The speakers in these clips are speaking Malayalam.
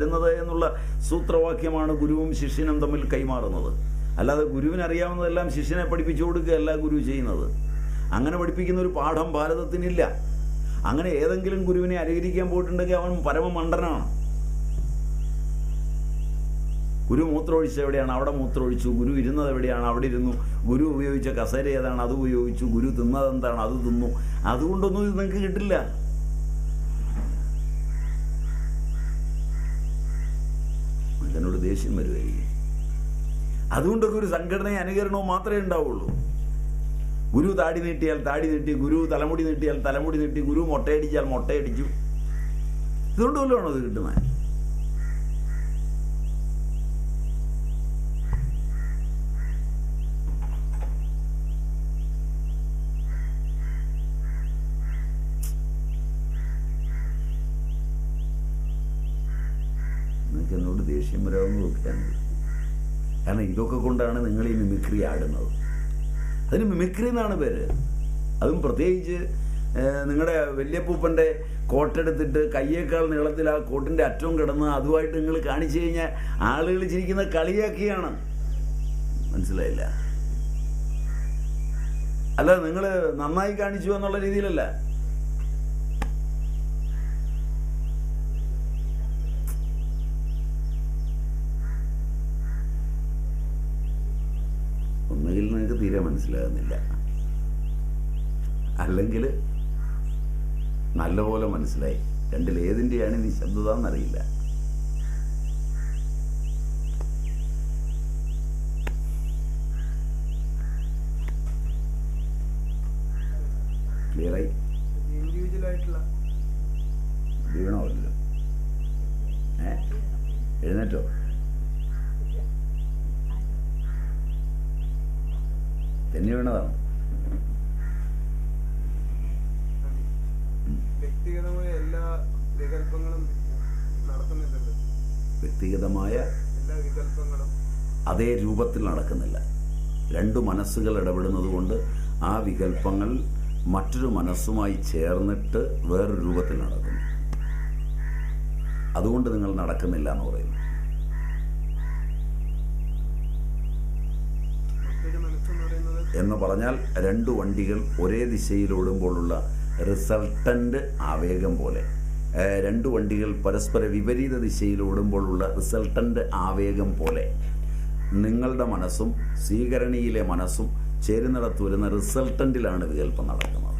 വരുന്നത് എന്നുള്ള സൂത്രവാക്യമാണ് ഗുരുവും ശിഷ്യനും തമ്മിൽ കൈമാറുന്നത്. അല്ലാതെ ഗുരുവിനറിയാവുന്നതെല്ലാം ശിഷ്യനെ പഠിപ്പിച്ചു കൊടുക്കുകയല്ല ഗുരു ചെയ്യുന്നത്. അങ്ങനെ പഠിപ്പിക്കുന്ന ഒരു പാഠം ഭാരതത്തിനില്ല. അങ്ങനെ ഏതെങ്കിലും ഗുരുവിനെ അനുകരിക്കാൻ പോയിട്ടുണ്ടെങ്കിൽ അവൻ പരമമണ്ടനാണ്. ഗുരു മൂത്രമൊഴിച്ചത് എവിടെയാണ്? അവിടെ മൂത്രമൊഴിച്ചു. ഗുരു ഇരുന്നത് എവിടെയാണ്? അവിടെ ഇരുന്നു. ഗുരു ഉപയോഗിച്ച കസേര ഏതാണ്? അത് ഉപയോഗിച്ചു. ഗുരു തിന്നതെന്താണ്? അത് തിന്നു. അതുകൊണ്ടൊന്നും ഇത് നിങ്ങൾക്ക് കിട്ടില്ല. അതിനോട് ദേഷ്യം വരുമായിരിക്കും. അതുകൊണ്ടൊക്കെ ഒരു സംഘടനയും അനുകരണവും മാത്രമേ ഉണ്ടാവുള്ളൂ. ഗുരു താടി നീട്ടിയാൽ താടി നീട്ടി, ഗുരു തലമുടി നീട്ടിയാൽ തലമുടി നീട്ടി, ഗുരു മൊട്ടയടിച്ചാൽ മൊട്ടയടിച്ചു. ഇതുകൊണ്ട് വല്ലതാണോ ഇത് കിട്ടുന്നത്? നിങ്ങൾക്ക് എന്നോട് ദേഷ്യം വരാമെന്ന് നോക്കിയാണ്. കാരണം ഇതൊക്കെ കൊണ്ടാണ് നിങ്ങൾ ഈ മിമിക്രി ആടുന്നത്. അതിന് മിമിക്രി എന്നാണ് പേര്. അതും പ്രത്യേകിച്ച് നിങ്ങളുടെ വല്യപ്പൂപ്പൻ്റെ കോട്ടെടുത്തിട്ട് കയ്യേക്കാൾ നീളത്തിൽ ആ കോട്ടിൻ്റെ അറ്റവും കിടന്ന് അതുമായിട്ട് നിങ്ങൾ കാണിച്ചു കഴിഞ്ഞാൽ ആളുകൾ ചിരിക്കുന്ന കളിയാക്കിയാണ്. മനസ്സിലായില്ല? അല്ല, നിങ്ങൾ നന്നായി കാണിച്ചു എന്നുള്ള രീതിയിലല്ല. ഒന്നുകിൽ നിങ്ങൾക്ക് തീരെ മനസ്സിലാകുന്നില്ല, അല്ലെങ്കിൽ നല്ലപോലെ മനസ്സിലായി. രണ്ടിൽ ഏതിൻ്റെയാണ് നിശബ്ദത എന്നറിയില്ല. ക്ലിയറായി? വീണോ? എഴുന്നേറ്റോ? തെന്നി വീണതാണ്. വ്യക്തിഗതമായ എല്ലാ വികല്പങ്ങളും നടക്കുന്നില്ലല്ലോ. വ്യക്തിഗതമായ എല്ലാ വികല്പങ്ങളും അതേ രൂപത്തിൽ നടക്കുന്നില്ല. രണ്ടു മനസ്സുകൾ ഇടപെടുന്നത് കൊണ്ട് ആ വികല്പങ്ങൾ മറ്റൊരു മനസ്സുമായി ചേർന്നിട്ട് വേറൊരു രൂപത്തിൽ നടക്കുന്നു. അതുകൊണ്ട് നിങ്ങൾ നടക്കുന്നില്ല എന്ന് പറയുന്നു. എന്ന് പറഞ്ഞാൽ രണ്ടു വണ്ടികൾ ഒരേ ദിശയിലോടുമ്പോഴുള്ള റിസൾട്ടൻ്റ് ആവേഗം പോലെ, രണ്ടു വണ്ടികൾ പരസ്പര വിപരീത ദിശയിലോടുമ്പോഴുള്ള റിസൾട്ടൻ്റ് ആവേഗം പോലെ നിങ്ങളുടെ മനസ്സും സ്വീകരണിയിലെ മനസ്സും ചേരുന്നിടത്ത് വരുന്ന റിസൾട്ടൻ്റിലാണ് വികല്പം നടക്കുന്നത്.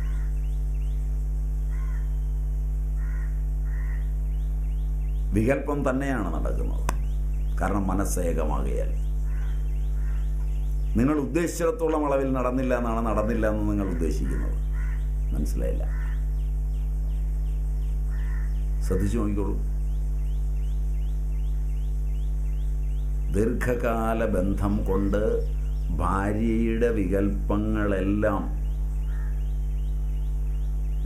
വികല്പം തന്നെയാണ് നടക്കുന്നത്. കാരണം മനസ്സേകമാകയാൽ നിങ്ങൾ ഉദ്ദേശിച്ചിടത്തോളം അളവിൽ നടന്നില്ല എന്ന് നിങ്ങൾ ഉദ്ദേശിക്കുന്നത്. മനസ്സിലായില്ല? ശ്രദ്ധിച്ചു നോക്കിക്കോളൂ. ദീർഘകാല ബന്ധം കൊണ്ട് ഭാര്യയുടെ വികല്പങ്ങളെല്ലാം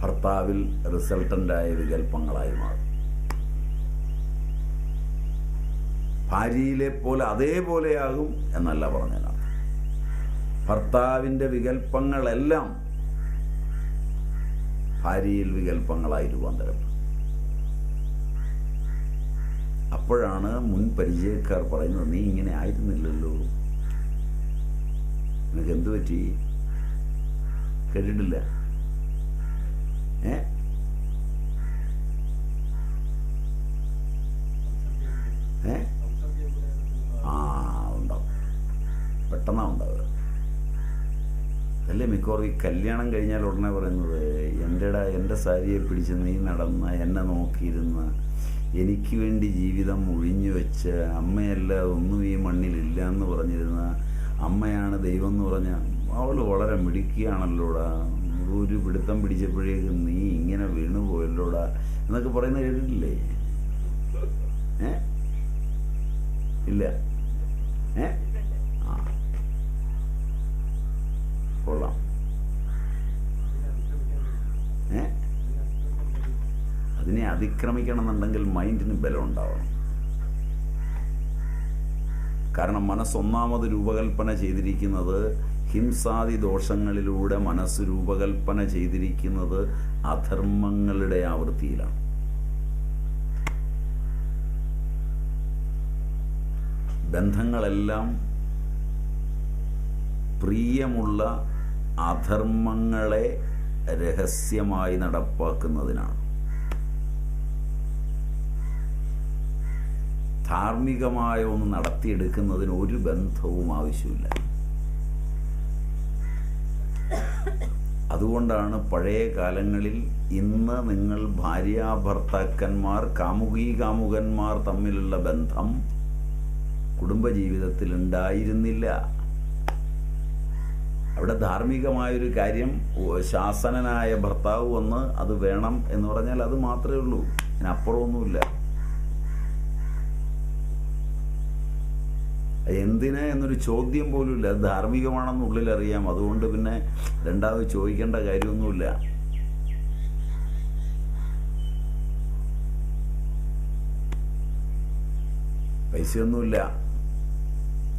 ഭർത്താവിൽ റിസൾട്ടൻ്റായ വികല്പങ്ങളായി മാറും. ഭാര്യയിലെ പോലെ അതേപോലെയാകും എന്നല്ല പറഞ്ഞതാണ്. ഭർത്താവിൻ്റെ വികല്പങ്ങളെല്ലാം ഭാര്യയിൽ വികല്പങ്ങളായി രൂപാന്തരപ്പെടും. അപ്പോഴാണ് മുൻ പരിചയക്കാർ പറയുന്നത്, നീ ഇങ്ങനെ ആയിരുന്നില്ലല്ലോ, നിനക്ക് എന്തു പറ്റി? കേട്ടിട്ടില്ല? ഉണ്ടാവും, പെട്ടെന്നാ ഉണ്ടാവുക. അല്ലേ മിക്കവാറും ഈ കല്യാണം കഴിഞ്ഞാൽ ഉടനെ പറയുന്നത്, എൻ്റെ സാരിയെ പിടിച്ച് നീ നടന്ന, എന്നെ നോക്കിയിരുന്ന, എനിക്ക് വേണ്ടി ജീവിതം ഒഴിഞ്ഞു വെച്ച അമ്മയല്ല ഒന്നും ഈ മണ്ണിലില്ല എന്ന് പറഞ്ഞിരുന്ന അമ്മയാണ് ദൈവം എന്ന് പറഞ്ഞ അവൾ വളരെ മിടുക്കിയാണല്ലോടാ, ഒരു പിടുത്തം പിടിച്ചപ്പോഴേക്കും നീ ഇങ്ങനെ വീണു പോയല്ലോടാ എന്നൊക്കെ പറയുന്നത് കേട്ടിട്ടില്ലേ? ഇല്ല? കൊള്ളാം. അതിനെ അതിക്രമിക്കണം എന്നുണ്ടെങ്കിൽ മൈൻഡിന് ബലം ഉണ്ടാവണം. കാരണം മനസ്സൊന്നാമത് രൂപകൽപ്പന ചെയ്തിരിക്കുന്നത് ഹിംസാദി ദോഷങ്ങളിലൂടെ മനസ്സ് രൂപകൽപ്പന ചെയ്തിരിക്കുന്നത് അധർമ്മങ്ങളുടെ ആവൃത്തിയിലാണ്. ബന്ധങ്ങളെല്ലാം പ്രിയമുള്ള അധർമ്മങ്ങളെ രഹസ്യമായി നടപ്പാക്കുന്നതിനാണ്. ധാർമ്മികമായ ഒന്ന് നടത്തിയെടുക്കുന്നതിന് ഒരു ബന്ധവും ആവശ്യമില്ല. അതുകൊണ്ടാണ് പഴയ കാലങ്ങളിൽ ഇന്ന് നിങ്ങൾ ഭാര്യാഭർത്താക്കന്മാർ, കാമുകന്മാർ തമ്മിലുള്ള ബന്ധം കുടുംബജീവിതത്തിൽ ഉണ്ടായിരുന്നില്ല. അവിടെ ധാർമ്മികമായൊരു കാര്യം, ശാസനനായ ഭർത്താവ് വന്ന് അത് വേണം എന്ന് പറഞ്ഞാൽ അത് മാത്രമേ ഉള്ളൂ, അതിനപ്പുറമൊന്നുമില്ല. എന്തിന് എന്നൊരു ചോദ്യം പോലുമില്ല. അത് ധാർമ്മികമാണെന്നുള്ളിൽ അറിയാം. അതുകൊണ്ട് പിന്നെ രണ്ടാമത് ചോദിക്കേണ്ട കാര്യമൊന്നുമില്ല. പൈസയൊന്നുമില്ല,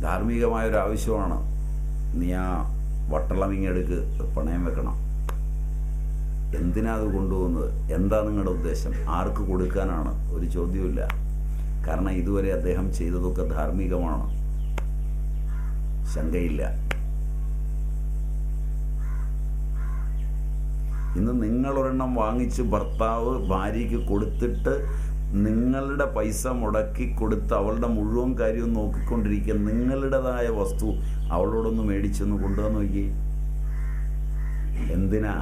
ധാർമ്മികമായൊരാവശ്യമാണ്. നീ ആ വട്ടളമിങ്ങെടുക്ക്, പണയം വെക്കണം. എന്തിനാ അത് കൊണ്ടുപോകുന്നത്? എന്താ നിങ്ങളുടെ ഉദ്ദേശം? ആർക്ക് കൊടുക്കാനാണ്? ഒരു ചോദ്യമില്ല. കാരണം ഇതുവരെ അദ്ദേഹം ചെയ്തതൊക്കെ ധാർമ്മികമാണ്, ശങ്കയില്ല. ഇന്ന് നിങ്ങളൊരെണ്ണം വാങ്ങിച്ച് ഭർത്താവ് ഭാര്യയ്ക്ക് കൊടുത്തിട്ട് നിങ്ങളുടെ പൈസ മുടക്കി കൊടുത്ത് അവളുടെ മുഴുവൻ കാര്യവും നോക്കിക്കൊണ്ടിരിക്കുക. നിങ്ങളുടേതായ വസ്തു അവളോടൊന്ന് മേടിച്ചൊന്ന് കൊണ്ടുവന്ന് നോക്കി. എന്തിനാ?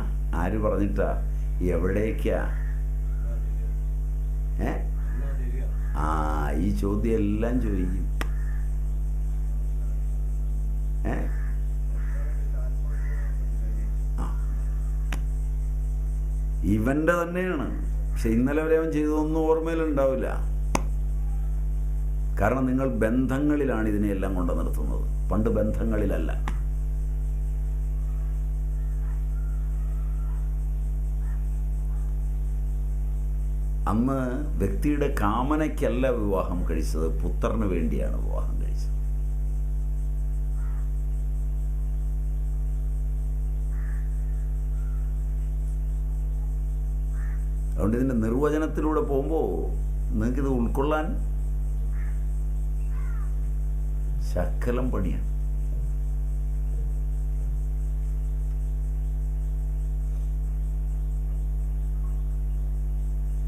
ആര് പറഞ്ഞിട്ടാ? എവിടേക്കാ? ഈ ചോദ്യം എല്ലാം ചോദിക്കും. ഇവന്റെ തന്നെയാണ്. പക്ഷെ ഇന്നലെ വരെ അവൻ ചെയ്തതൊന്നും ഓർമ്മയിലുണ്ടാവില്ല. കാരണം നിങ്ങൾ ബന്ധങ്ങളിലാണ് ഇതിനെയെല്ലാം കൊണ്ട് നിർത്തുന്നത്, പണ്ട് ബന്ധങ്ങളിലല്ല. അന്ന് വ്യക്തിയുടെ കാമനയ്ക്കല്ല വിവാഹം കഴിച്ചത്, പുത്രന് വേണ്ടിയാണ് വിവാഹം കഴിച്ചത്. അതുകൊണ്ട് ഇതിൻ്റെ നിർവചനത്തിലൂടെ പോകുമ്പോൾ നിങ്ങൾക്കിത് ഉൾക്കൊള്ളാൻ ശകലം പണിയാണ്.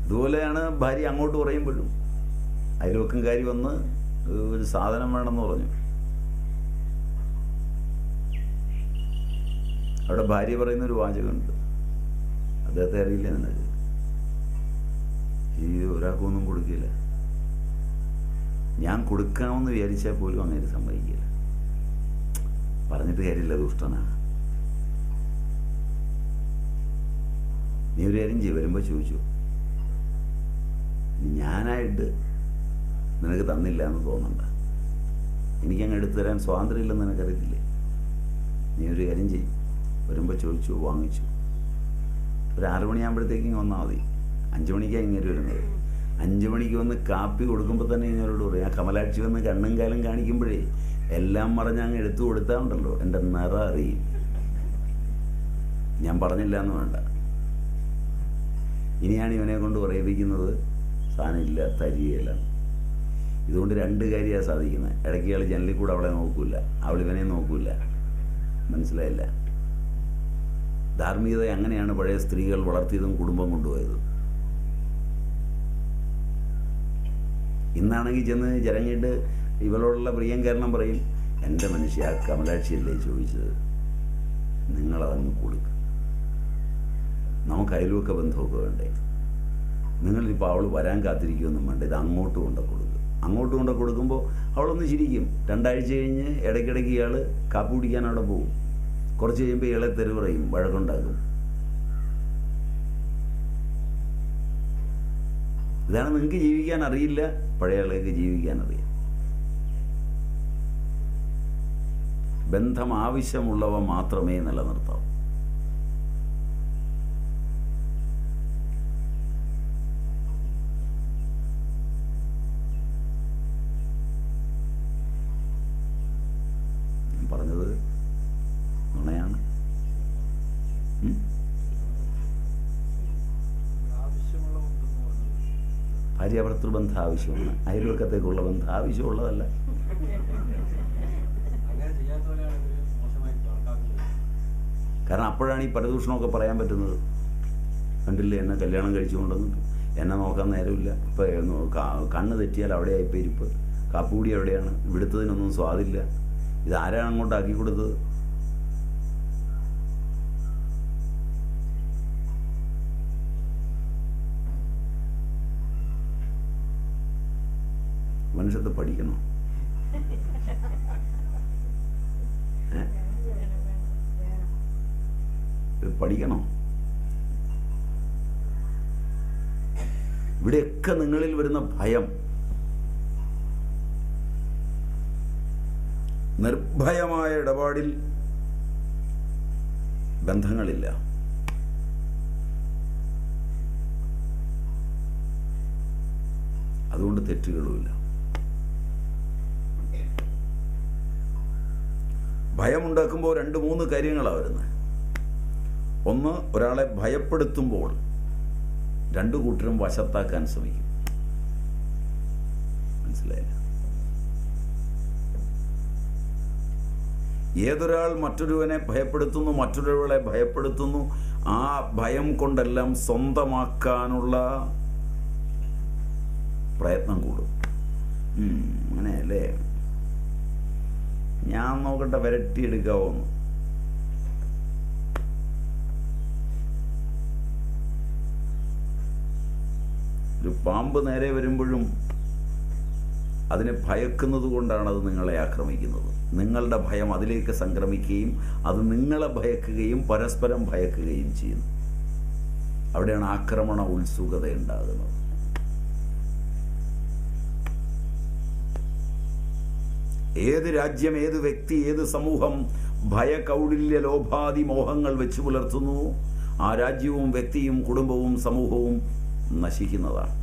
ഇതുപോലെയാണ് ഭാര്യ അങ്ങോട്ട് പറയുമ്പോഴും. അയൽവക്കംകാരി വന്ന് ഒരു സാധനം വേണമെന്ന് പറഞ്ഞു. അവിടെ ഭാര്യ പറയുന്നൊരു വാചകമുണ്ട്, അദ്ദേഹത്തെ അറിയില്ല. നിനക്ക് ഈ ഒരാൾക്കൊന്നും കൊടുക്കില്ല, ഞാൻ കൊടുക്കാമെന്ന് വിചാരിച്ചാൽ പോലും അങ്ങനെ സമ്മതിക്കില്ല. പറഞ്ഞിട്ട് കാര്യമില്ല, ദുഷ്ടനാണ്. നീ ഒരു കാര്യം ചെയ്യും, വരുമ്പോൾ ചോദിച്ചു, ഞാനായിട്ട് നിനക്ക് തന്നില്ല എന്ന് തോന്നണ്ട, എനിക്കങ്ങ് എടുത്തു തരാൻ സ്വാതന്ത്ര്യമില്ലെന്ന് നിനക്കറിയത്തില്ലേ? നീ ഒരു കാര്യം ചെയ്യും, വരുമ്പോൾ ചോദിച്ചു, വാങ്ങിച്ചു. ഒരു 6 മണിയാകുമ്പോഴത്തേക്കും വന്നാൽ മതി. 5 മണിക്കാണ് ഇങ്ങനെ വരുന്നത്. 5 മണിക്ക് വന്ന് കാപ്പി കൊടുക്കുമ്പോൾ തന്നെ ഇങ്ങനോട് പറയും, ആ കമലാക്ഷി വന്ന് കണ്ണും കാലം കാണിക്കുമ്പോഴേ എല്ലാം മറിഞ്ഞ് അങ്ങ് എടുത്തു കൊടുത്താൽ ഉണ്ടല്ലോ, എൻ്റെ നിറ അറിയും. ഞാൻ പറഞ്ഞില്ല എന്ന് വേണ്ട. ഇനിയാണ് ഇവനെ കൊണ്ട് പറയിപ്പിക്കുന്നത്, സാധനമില്ല, തരികയില്ല. ഇതുകൊണ്ട് 2 കാര്യമാണ് സാധിക്കുന്നത്. ഇടയ്ക്ക് ഇയാൾ ജനലിൽ കൂടെ അവളെ നോക്കൂല, അവൾ ഇവനെ നോക്കൂല. മനസ്സിലായില്ല? ധാർമ്മികത അങ്ങനെയാണ് പഴയ സ്ത്രീകൾ വളർത്തിയതും കുടുംബം കൊണ്ടുപോയത്. ഇന്നാണെങ്കിൽ ചെന്ന് ജരങ്ങിട്ട് ഇവളോടുള്ള പ്രിയം കാരണം പറയും, എൻ്റെ മനുഷ്യ കമലാക്ഷിയല്ലേ ചോദിച്ചത്, നിങ്ങളതങ്ങ് കൊടുക്കുക. നമുക്ക് അയൽവക്ക ബന്ധമൊക്കെ വേണ്ടേ? നിങ്ങളിപ്പോൾ അവൾ വരാൻ കാത്തിരിക്കുമെന്നും വേണ്ട, ഇത് അങ്ങോട്ട് കൊണ്ട് കൊടുക്കുക. അങ്ങോട്ട് കൊണ്ട് കൊടുക്കുമ്പോൾ അവളൊന്ന് ചിരിക്കും. 2 ആഴ്ച കഴിഞ്ഞ് ഇടയ്ക്കിടയ്ക്ക് ഇയാൾ കാപ്പി കുടിക്കാൻ അവിടെ പോകും. കുറച്ച് കഴിയുമ്പോൾ ഇയാളെ തെരുവ് പറയും, വഴക്കുണ്ടാക്കും. ഇതാണ് നിങ്ങൾക്ക് ജീവിക്കാൻ അറിയില്ല, പഴയ ആളുകൾക്ക് ജീവിക്കാൻ അറിയാം. ബന്ധം ആവശ്യമുള്ളവ മാത്രമേ നിലനിർത്താവൂ. പറഞ്ഞത് നുണയാണ്. ഭാര്യാഭർത്തൃബന്ധം ആവശ്യമാണ്, അയൽവക്കത്തേക്കുള്ള ബന്ധം ആവശ്യമുള്ളതല്ല. കാരണം അപ്പോഴാണ് ഈ പരദൂഷണമൊക്കെ പറയാൻ പറ്റുന്നത്. കണ്ടില്ലേ, എന്നെ കല്യാണം കഴിച്ചു കൊണ്ടുവന്നിട്ട് എന്നെ നോക്കാൻ നേരമില്ല, ഇപ്പം കണ്ണ് തെറ്റിയാൽ അവിടെയായിപ്പോൾ ഇരിപ്പ്, കാപ്പുകൂടി എവിടെയാണ്, ഇവിടുത്തതിനൊന്നും സ്വാദില്ല, ഇതാരാണ് അങ്ങോട്ട് ആക്കി കൊടുത്തത്? മനുഷ്യത്ത് പഠിക്കണം. പഠിക്കണം. ഇവിടെയൊക്കെ നിങ്ങളിൽ വരുന്ന ഭയം, നിർഭയമായ ഇടപാടിൽ ബന്ധങ്ങളില്ല. അതുകൊണ്ട് തെറ്റുകളുമില്ല. ഭയമുണ്ടാക്കുമ്പോൾ 2-3 കാര്യങ്ങളാണ് വരുന്നത്. ഒന്ന്, ഒരാളെ ഭയപ്പെടുത്തുമ്പോൾ 2 കൂട്ടരും വശത്താക്കാൻ ശ്രമിക്കും. മനസ്സിലായില്ല? ഏതൊരാൾ മറ്റൊരുവനെ ഭയപ്പെടുത്തുന്നു, മറ്റൊരാളെ ഭയപ്പെടുത്തുന്നു, ആ ഭയം കൊണ്ടെല്ലാം സ്വന്തമാക്കാനുള്ള പ്രയത്നം കൂടും. അങ്ങനെയല്ലേ, ഞാൻ നോക്കട്ടെ വരട്ടിയെടുക്കാവോന്ന്. ഒരു പാമ്പ് നേരെ വരുമ്പോഴും അതിനെ ഭയക്കുന്നത് കൊണ്ടാണ് അത് നിങ്ങളെ ആക്രമിക്കുന്നത്. നിങ്ങളുടെ ഭയം അതിലേക്ക് സംക്രമിക്കുകയും അത് നിങ്ങളെ ഭയക്കുകയും പരസ്പരം ഭയക്കുകയും ചെയ്യുന്നു. അവിടെയാണ് ആക്രമണ ഉത്സുകത ഉണ്ടാകുന്നത്. ഏത് രാജ്യം, ഏത് വ്യക്തി, ഏത് സമൂഹം ഭയകൗടില്യ ലോഭാദി മോഹങ്ങൾ വെച്ച് പുലർത്തുന്നു, ആ രാജ്യവും വ്യക്തിയും കുടുംബവും സമൂഹവും നശിക്കുന്നതാണ്.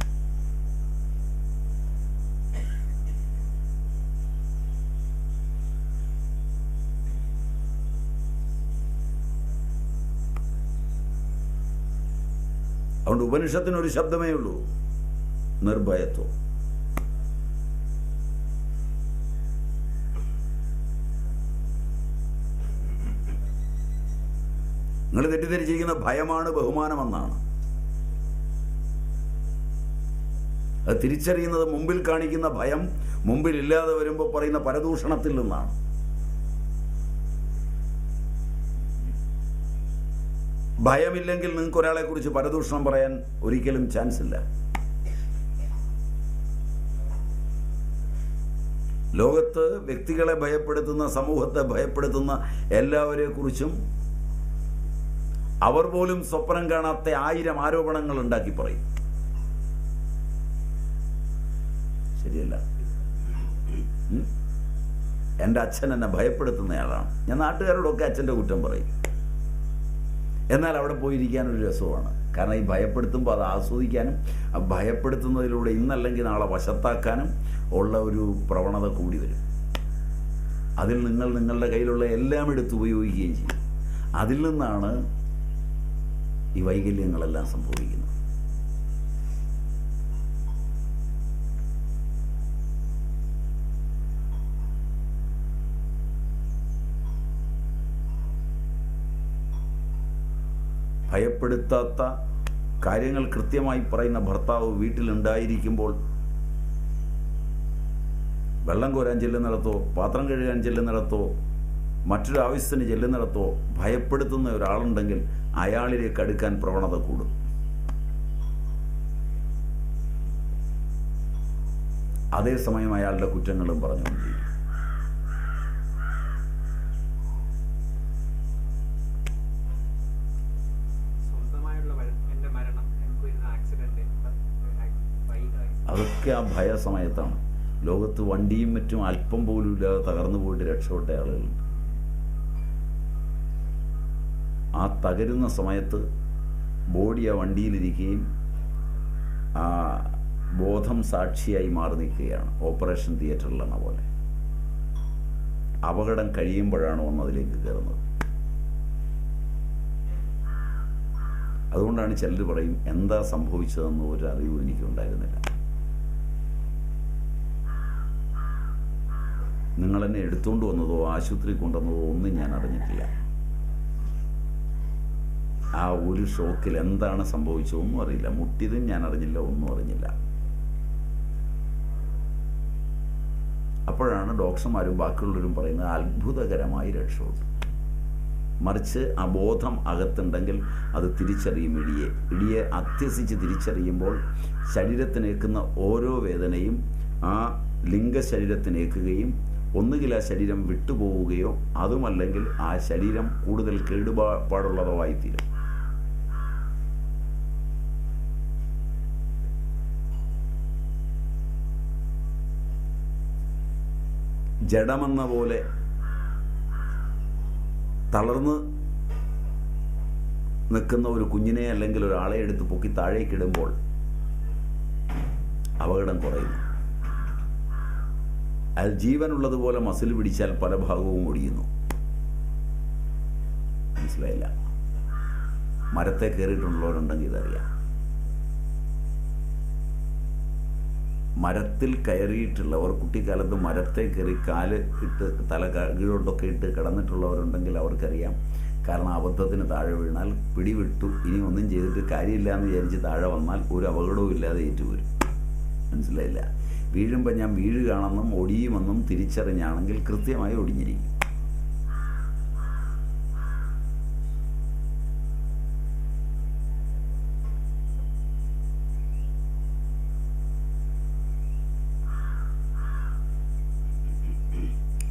അതുകൊണ്ട് ഉപനിഷത്തിനൊരു ശബ്ദമേ ഉള്ളൂ, നിർഭയത്വം. നിങ്ങൾ തെറ്റിദ്ധരിച്ചിരിക്കുന്ന ഭയമാണ് ബഹുമാനമെന്നാണ്. അത് തിരിച്ചറിയുന്നത് മുമ്പിൽ കാണിക്കുന്ന ഭയം മുമ്പിൽ ഇല്ലാതെ വരുമ്പോൾ പറയുന്ന പരദൂഷണത്തിൽ നിന്നാണ്. ഭയമില്ലെങ്കിൽ നിങ്ങൾക്ക് ഒരാളെ കുറിച്ച് പരദൂഷണം പറയാൻ ഒരിക്കലും ചാൻസ് ഇല്ല. ലോകത്ത് വ്യക്തികളെ ഭയപ്പെടുത്തുന്ന, സമൂഹത്തെ ഭയപ്പെടുത്തുന്ന എല്ലാവരെ കുറിച്ചും അവർ പോലും സ്വപ്നം കാണാത്ത 1000 ആരോപണങ്ങൾ ഉണ്ടാക്കി പറയും. ശരിയല്ല? എൻ്റെ അച്ഛൻ എന്നെ ഭയപ്പെടുത്തുന്നയാളാണ്. ഞാൻ നാട്ടുകാരോടൊക്കെ അച്ഛൻ്റെ കുറ്റം പറയും. എന്നാൽ അവിടെ പോയിരിക്കാനൊരു രസമാണ്. കാരണം ഈ ഭയപ്പെടുത്തുമ്പോൾ അത് ആസ്വദിക്കാനും ഭയപ്പെടുത്തുന്നതിലൂടെ ഇന്നല്ലെങ്കിൽ നാളെ വശത്താക്കാനും ഉള്ള ഒരു പ്രവണത കൂടി വരും. അതിൽ നിങ്ങളുടെ കയ്യിലുള്ള എല്ലാം എടുത്ത് ഉപയോഗിക്കുകയും ചെയ്യും. അതിൽ നിന്നാണ് ഈ വൈകല്യങ്ങളെല്ലാം സംഭവിക്കുന്നത്. ഭയപ്പെടുത്താത്ത കാര്യങ്ങൾ കൃത്യമായി പറയുന്ന ഭർത്താവ് വീട്ടിലുണ്ടായിരിക്കുമ്പോൾ വെള്ളം കോരാൻ ചെല്ലുന്നിടത്തോ, പാത്രം കഴുകാൻ ചെല്ലുന്നിടത്തോ, മറ്റൊരു ആവശ്യത്തിന് ചെല്ലുന്നിടത്തോ ഭയപ്പെടുത്തുന്ന ഒരാളുണ്ടെങ്കിൽ അയാളിലേക്ക് അടുക്കാൻ പ്രവണത കൂടും. അതേസമയം അയാളുടെ കുറ്റങ്ങളും പറഞ്ഞുകൊണ്ടിരിക്കും. അതൊക്കെ ആ ഭയസമയത്താണ്. ലോകത്ത് വണ്ടിയും മറ്റും അല്പം പോലും ഇല്ലാതെ തകർന്നു പോയിട്ട് രക്ഷപ്പെട്ട ആളുകളുണ്ട്. ആ തകരുന്ന സമയത്ത് ബോഡി ആ വണ്ടിയിലിരിക്കുകയും ആ ബോധം സാക്ഷിയായി മാറി നിൽക്കുകയാണ്. ഓപ്പറേഷൻ തിയേറ്ററിലെന്ന പോലെ അപകടം കഴിയുമ്പോഴാണ് അതിലേക്ക് കയറുന്നത്. അതുകൊണ്ടാണ് ചിലർ പറയും, എന്താ സംഭവിച്ചതെന്ന് ഒരു അറിവും എനിക്കുണ്ടായിരുന്നില്ല. നിങ്ങളെന്നെ എടുത്തുകൊണ്ട് വന്നതോ ആശുപത്രി കൊണ്ടുവന്നതോ ഒന്നും ഞാൻ അറിഞ്ഞിട്ടില്ല. ആ ഒരു ഷോക്കിൽ എന്താണ് സംഭവിച്ചതൊന്നും അറിയില്ല. മുട്ടിയതും ഞാൻ അറിഞ്ഞില്ല, ഒന്നും അറിഞ്ഞില്ല. അപ്പോഴാണ് ഡോക്ടർമാരും ബാക്കിയുള്ളവരും പറയുന്നത് അത്ഭുതകരമായി രക്ഷപ്പെട്ടു. മറിച്ച് ആ ബോധം അകത്തുണ്ടെങ്കിൽ അത് തിരിച്ചറിയും. ഇടിയെ അത്യസിച്ച് തിരിച്ചറിയുമ്പോൾ ശരീരത്തിനേക്കുന്ന ഓരോ വേദനയും ആ ലിംഗശരീരത്തിനേക്കുകയും ഒന്നുകിൽ ആ ശരീരം വിട്ടുപോവുകയോ അതുമല്ലെങ്കിൽ ആ ശരീരം കൂടുതൽ കേടുപാടുള്ളതോ ആയിത്തീരും. ജഡമെന്ന പോലെ തളർന്ന് നിൽക്കുന്ന ഒരു കുഞ്ഞിനെ അല്ലെങ്കിൽ ഒരാളെ എടുത്ത് പൊക്കി താഴേക്കിടുമ്പോൾ അപകടം കുറയുന്നു. അയാൾ ജീവനുള്ളതുപോലെ മസിൽ പിടിച്ചാൽ പല ഭാഗവും ഒടിയുന്നു. മനസ്സിലായില്ല? മരത്തെ കയറിയിട്ടുള്ളവരുണ്ടെങ്കിൽ ഇതറിയാം. മരത്തിൽ കയറിയിട്ടുള്ളവർ, കുട്ടിക്കാലത്ത് മരത്തെ കയറി കാല് ഇട്ട് തല കീഴോട്ടൊക്കെ ഇട്ട് കിടന്നിട്ടുള്ളവരുണ്ടെങ്കിൽ അവർക്കറിയാം. കാരണം അബദ്ധത്തിന് താഴെ വീണാൽ പിടിവിട്ടു, ഇനി ഒന്നും ചെയ്തിട്ട് കാര്യമില്ല എന്ന് വിചാരിച്ച് താഴെ വന്നാൽ ഒരു അപകടവും ഇല്ലാതെ ഏറ്റുവരും. മനസ്സിലായില്ല? വീഴുമ്പോൾ ഞാൻ വീഴുകയാണെന്നും ഒടിയുമെന്നും തിരിച്ചറിഞ്ഞാണെങ്കിൽ കൃത്യമായി ഒടിഞ്ഞിരിക്കും.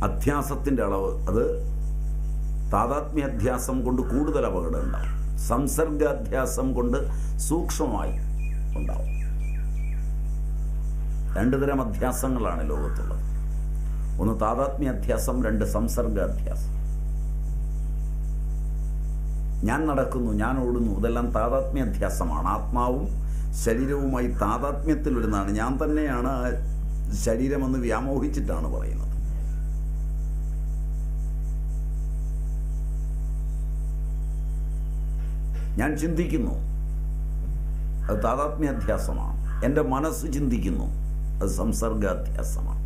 അധ്യാസത്തിൻ്റെ അളവ്, അത് താതാത്മ്യാധ്യാസം കൊണ്ട് കൂടുതൽ അപകടം ഉണ്ടാവും. സംസർഗാധ്യാസം കൊണ്ട് സൂക്ഷ്മമായി ഉണ്ടാവും. രണ്ടു തരം അധ്യാസങ്ങളാണ് ലോകത്തുള്ളത്. ഒന്ന് താതാത്മ്യാധ്യാസം, രണ്ട് സംസർഗാധ്യാസം. ഞാൻ നടക്കുന്നു, ഞാൻ ഓടുന്നു, ഇതെല്ലാം താതാത്മ്യാധ്യാസമാണ്. ആത്മാവും ശരീരവുമായി താതാത്മ്യത്തിൽ വരുന്നതാണ്. ഞാൻ തന്നെയാണ് ശരീരമെന്ന് വ്യാമോഹിച്ചിട്ടാണ് പറയുന്നത്. ഞാൻ ചിന്തിക്കുന്നു, അത് താതാത്മ്യാധ്യാസമാണ്. എൻ്റെ മനസ്സ് ചിന്തിക്കുന്നു, അത് സംസർഗാധ്യാസമാണ്.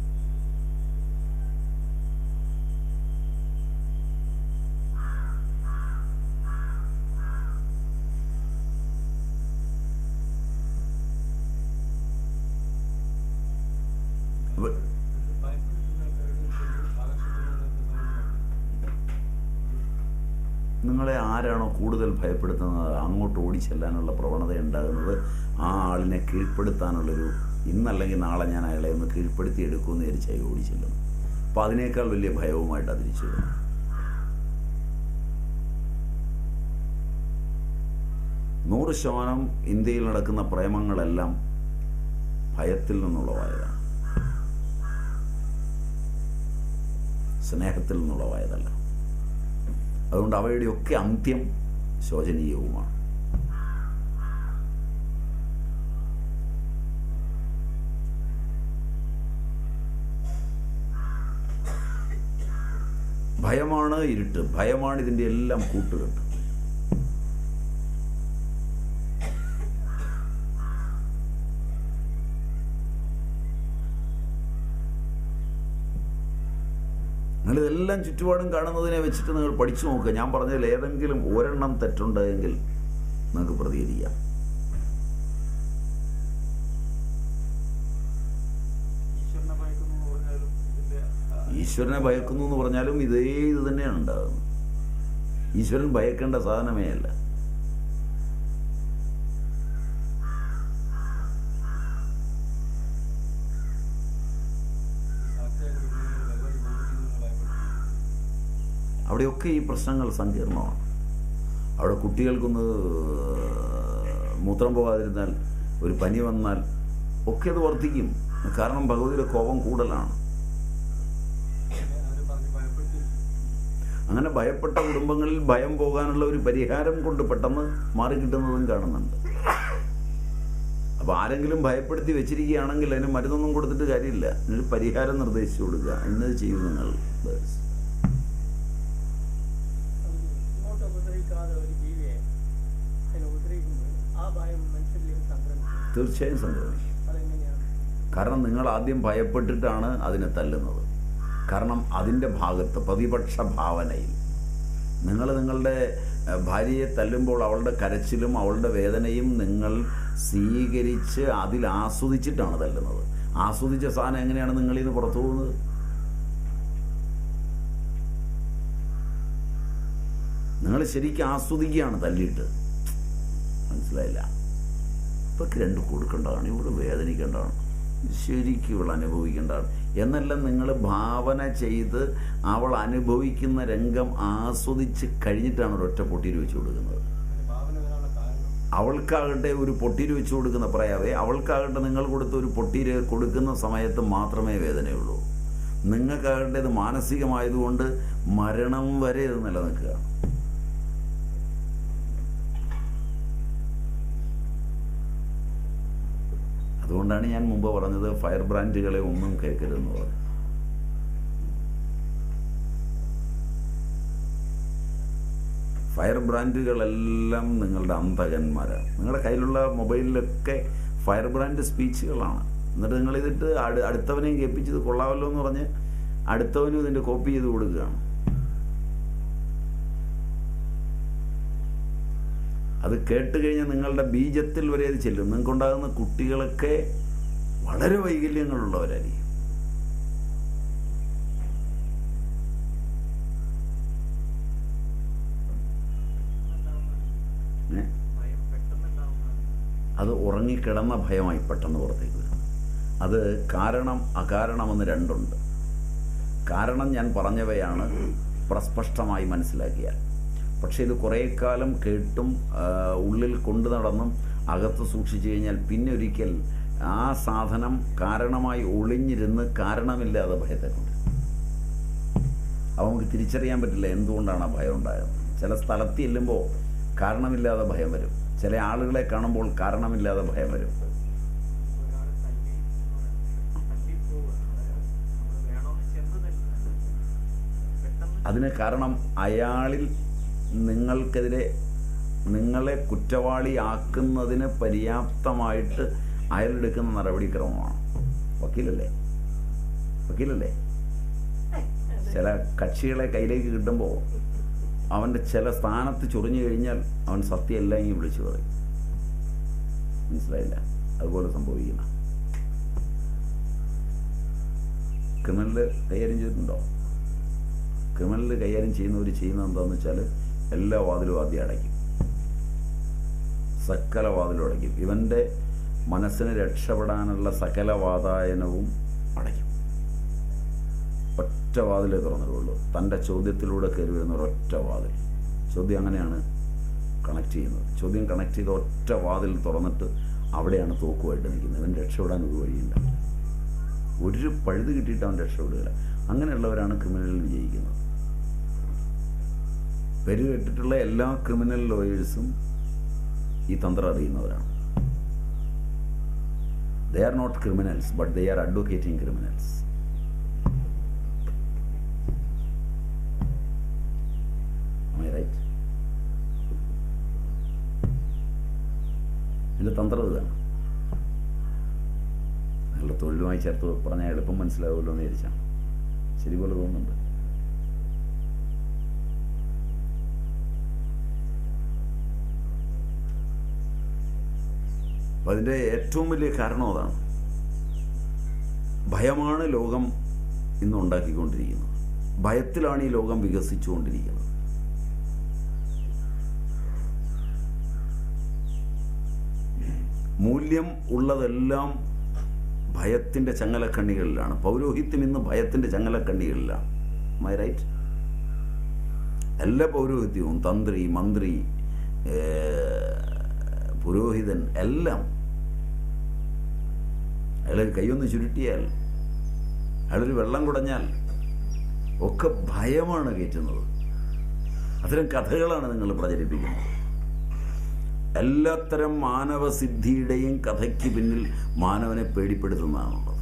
നിങ്ങളെ ആരാണോ കൂടുതൽ ഭയപ്പെടുത്തുന്നത് അങ്ങോട്ട് ഓടിച്ചെല്ലാനുള്ള പ്രവണത ഉണ്ടാകുന്നത് ആ ആളിനെ കീഴ്പ്പെടുത്താനുള്ളൊരു, ഇന്നല്ലെങ്കിൽ നാളെ ഞാൻ അയാളെ ഒന്ന് കീഴ്പ്പെടുത്തിയെടുക്കുമെന്ന് വിചാരിച്ചായി ഓടിച്ചെല്ലുന്നു. അപ്പോൾ അതിനേക്കാൾ വലിയ ഭയവുമായിട്ടാണ് തിരിച്ചു വരുന്നത്. 100% ഇന്ത്യയിൽ നടക്കുന്ന പ്രേമങ്ങളെല്ലാം ഭയത്തിൽ നിന്നുള്ളവായതാണ്, സ്നേഹത്തിൽ നിന്നുള്ളവായതല്ല. അതുകൊണ്ട് അവയുടെയൊക്കെ അന്ത്യം ശോചനീയവുമാണ്. ഭയമാണ് ഇരുട്ട്, ഭയമാണ് ഇതിൻ്റെ എല്ലാം കൂട്ടുകെട്ട്. നിങ്ങളിതെല്ലാം ചുറ്റുപാടും കാണുന്നതിനെ വെച്ചിട്ട് നിങ്ങൾ പഠിച്ചു നോക്കുക. ഞാൻ പറഞ്ഞതിൽ ഏതെങ്കിലും ഒരെണ്ണം തെറ്റുണ്ടെങ്കിൽ നിങ്ങൾക്ക് പ്രതികരിക്കാം. ഈശ്വരനെ ഭയക്കുന്നു എന്ന് പറഞ്ഞാലും ഇത് തന്നെയാണ് ഉണ്ടാകുന്നത്. ഈശ്വരൻ ഭയക്കേണ്ട സാധനമേ അല്ല. അവിടെയൊക്കെ ഈ പ്രശ്നങ്ങൾ സങ്കീർണമാണ്. അവിടെ കുട്ടികൾക്കൊന്ന് മൂത്രം പോകാതിരുന്നാൽ, ഒരു പനി വന്നാൽ ഒക്കെ അത് വർദ്ധിക്കും. കാരണം ഭഗവതിയുടെ കോപം കൂടുതലാണ്. അങ്ങനെ ഭയപ്പെട്ട കുടുംബങ്ങളിൽ ഭയം പോകാനുള്ള ഒരു പരിഹാരം കൊണ്ട് പെട്ടെന്ന് മാറിക്കിട്ടുന്നതും കാണുന്നുണ്ട്. അപ്പോൾ ആരെങ്കിലും ഭയപ്പെടുത്തി വെച്ചിരിക്കുകയാണെങ്കിൽ അതിന് മരുന്നൊന്നും കൊടുത്തിട്ട് കാര്യമില്ല. അതിനൊരു പരിഹാരം നിർദ്ദേശിച്ചു കൊടുക്കുക. ഇന്നത് ചെയ്യും നിങ്ങൾ. തീർച്ചയായും സംക്രമിക്കും. കാരണം നിങ്ങൾ ആദ്യം ഭയപ്പെട്ടിട്ടാണ് അതിനെ തല്ലുന്നത്. കാരണം അതിൻ്റെ ഭാഗത്ത് പ്രതിപക്ഷ ഭാവനയിൽ നിങ്ങൾ നിങ്ങളുടെ ഭാര്യയെ തല്ലുമ്പോൾ അവളുടെ കരച്ചിലും അവളുടെ വേദനയും നിങ്ങൾ സ്വീകരിച്ച് അതിൽ ആസ്വദിച്ചിട്ടാണ് തല്ലുന്നത്. ആസ്വദിച്ച സാധനം എങ്ങനെയാണ് നിങ്ങളിൽ നിന്ന് പുറത്തു പോകുന്നത്? നിങ്ങൾ ശരിക്കും ആസ്വദിക്കുകയാണ് തല്ലിയിട്ട്. മനസ്സിലായില്ല? ഇവർക്ക് രണ്ട് കൊടുക്കേണ്ടതാണ്, ഇവിടെ വേദനിക്കേണ്ടതാണ്, ശരിക്കും ഇവൾ അനുഭവിക്കേണ്ടതാണ് എന്നെല്ലാം നിങ്ങൾ ഭാവന ചെയ്ത് അവൾ അനുഭവിക്കുന്ന രംഗം ആസ്വദിച്ച് കഴിഞ്ഞിട്ടാണ് ഒരൊറ്റ പൊട്ടീര് വെച്ച് കൊടുക്കുന്നത്. അവൾക്കാകട്ടെ ഒരു പൊട്ടീര് വെച്ച് കൊടുക്കുന്ന പറയാവേ, അവൾക്കാകട്ടെ നിങ്ങൾ കൊടുത്ത ഒരു പൊട്ടീര് കൊടുക്കുന്ന സമയത്ത് മാത്രമേ വേദനയുള്ളൂ. നിങ്ങൾക്കാകട്ടെ ഇത് മാനസികമായതുകൊണ്ട് മരണം വരെ ഇത് നിലനിൽക്കുക. അതുകൊണ്ടാണ് ഞാൻ മുമ്പ് പറഞ്ഞത് ഫയർ ബ്രാൻഡുകളെ ഒന്നും കേൾക്കരുതെന്ന് പറഞ്ഞു. ഫയർ ബ്രാൻഡുകളെല്ലാം നിങ്ങളുടെ അന്തകന്മാരാണ്. നിങ്ങളുടെ കയ്യിലുള്ള മൊബൈലിലൊക്കെ ഫയർ ബ്രാൻഡ് സ്പീച്ചുകളാണ്. എന്നിട്ട് നിങ്ങളിതിട്ട് അടുത്തവനെയും കേൾപ്പിച്ചത് കൊള്ളാമല്ലോ എന്ന് പറഞ്ഞ് അടുത്തവനും ഇതിൻ്റെ കോപ്പി ചെയ്ത് കൊടുക്കുകയാണ്. അത് കേട്ട് കഴിഞ്ഞാൽ നിങ്ങളുടെ ബീജത്തിൽ വരെ അത് ചെല്ലും. നിങ്ങൾക്കുണ്ടാകുന്ന കുട്ടികളൊക്കെ വളരെ വൈകല്യങ്ങളുള്ളവരായിരിക്കും. അത് ഉറങ്ങിക്കിടന്ന ഭയമായി പെട്ടെന്ന് പുറത്തേക്ക് വരും. അത് കാരണം അകാരണമെന്ന് രണ്ടുണ്ട്. കാരണം ഞാൻ പറഞ്ഞവയാണ് പ്രസ്പഷ്ടമായി മനസ്സിലാക്കിയാൽ. പക്ഷേ ഇത് കുറേ കാലം കേട്ടും ഉള്ളിൽ കൊണ്ടു നടന്നും അകത്ത് സൂക്ഷിച്ചു കഴിഞ്ഞാൽ പിന്നെ ഒരിക്കൽ ആ സാധനം കാരണമായി ഒളിഞ്ഞിരുന്ന് കാരണമില്ലാതെ ഭയത്തെ കൊണ്ട് അപ്പോൾ നമുക്ക് തിരിച്ചറിയാൻ പറ്റില്ല എന്തുകൊണ്ടാണ് ആ ഭയം ഉണ്ടായത്. ചില സ്ഥലത്ത് ചെല്ലുമ്പോൾ കാരണമില്ലാതെ ഭയം വരും. ചില ആളുകളെ കാണുമ്പോൾ കാരണമില്ലാതെ ഭയം വരും. അതിന് കാരണം അയാളിൽ നിങ്ങൾക്കെതിരെ നിങ്ങളെ കുറ്റവാളിയാക്കുന്നതിന് പര്യാപ്തമായിട്ട് അയാളെടുക്കുന്ന നടപടിക്രമമാണ്. വക്കീലല്ലേ? ചില കക്ഷികളെ കയ്യിലേക്ക് കിട്ടുമ്പോൾ അവൻ്റെ ചില സ്ഥാനത്ത് ചൊറിഞ്ഞു കഴിഞ്ഞാൽ അവൻ സത്യം എല്ലാം ഇങ്ങനെ വിളിച്ചു പറയും. മനസ്സിലായില്ല? അതുപോലെ സംഭവിക്കുന്ന ക്രിമിനൽ കൈകാര്യം ചെയ്തിട്ടുണ്ടോ? ക്രിമിനൽ കൈകാര്യം ചെയ്യുന്നവർ ചെയ്യുന്നത് എന്താണെന്ന് വെച്ചാൽ എല്ലാ വാതിലും ആദ്യം അടയ്ക്കും. സകല വാതിലും അടയ്ക്കും. ഇവൻ്റെ മനസ്സിന് രക്ഷപ്പെടാനുള്ള സകല വാതായനവും അടയ്ക്കും. ഒറ്റ വാതിലേ തുറന്നിട്ടുള്ളൂ. തൻ്റെ ചോദ്യത്തിലൂടെ കയറി വരുന്ന ഒരൊറ്റ വാതിൽ. ചോദ്യം അങ്ങനെയാണ് കണക്ട് ചെയ്യുന്നത്. ചോദ്യം കണക്ട് ചെയ്ത് ഒറ്റ വാതിൽ തുറന്നിട്ട് അവിടെയാണ് തോക്കുമായിട്ട് നിൽക്കുന്നത്. ഇവൻ രക്ഷപ്പെടാൻ ഒരു വഴിയുണ്ട്. ഒരു പഴുത് കിട്ടിയിട്ട് അവൻ രക്ഷപ്പെടുകയില്ല. അങ്ങനെയുള്ളവരാണ് ക്രിമിനലിൽ വിജയിക്കുന്നത്. പേര് കേട്ടിട്ടുള്ള എല്ലാ ക്രിമിനൽ ലോയേഴ്സും ഈ തന്ത്രം അറിയുന്നവരാണ്. They are not criminals, but they are advocating criminals. Am I right? ഇതിൻ്റെ തന്ത്രം ഇതാണ്. നിങ്ങളുടെ തൊഴിലുമായി ചേർത്ത് പറഞ്ഞാൽ എളുപ്പം മനസ്സിലാവുമല്ലോ എന്ന് വിചാരിച്ചാണ്. ശരി പോലെ തോന്നുന്നുണ്ട്. അപ്പം അതിൻ്റെ ഏറ്റവും വലിയ കാരണം അതാണ്. ഭയമാണ് ലോകം ഇന്ന് ഉണ്ടാക്കിക്കൊണ്ടിരിക്കുന്നത്. ഭയത്തിലാണ് ഈ ലോകം വികസിച്ചുകൊണ്ടിരിക്കുന്നത്. മൂല്യം ഉള്ളതെല്ലാം ഭയത്തിൻ്റെ ചങ്ങലക്കണ്ണികളിലാണ്. പൗരോഹിത്യം ഇന്ന് ഭയത്തിൻ്റെ ചങ്ങലക്കണ്ണികളിലാണ്. My right? എല്ലാ പൗരോഹിത്യവും തന്ത്രി, മന്ത്രി, പുരോഹിതൻ എല്ലാം അയാളൊരു കൈയൊന്ന് ചുരുട്ടിയാൽ, അയാളൊരു വെള്ളം കുടഞ്ഞാൽ ഒക്കെ ഭയമാണ് കയറ്റുന്നത്. അത്തരം കഥകളാണ് നിങ്ങൾ പ്രചരിപ്പിക്കുന്നത്. എല്ലാത്തരം മാനവസിദ്ധിയുടെയും കഥയ്ക്ക് പിന്നിൽ മാനവനെ പേടിപ്പെടുത്തുന്നതാണുള്ളത്.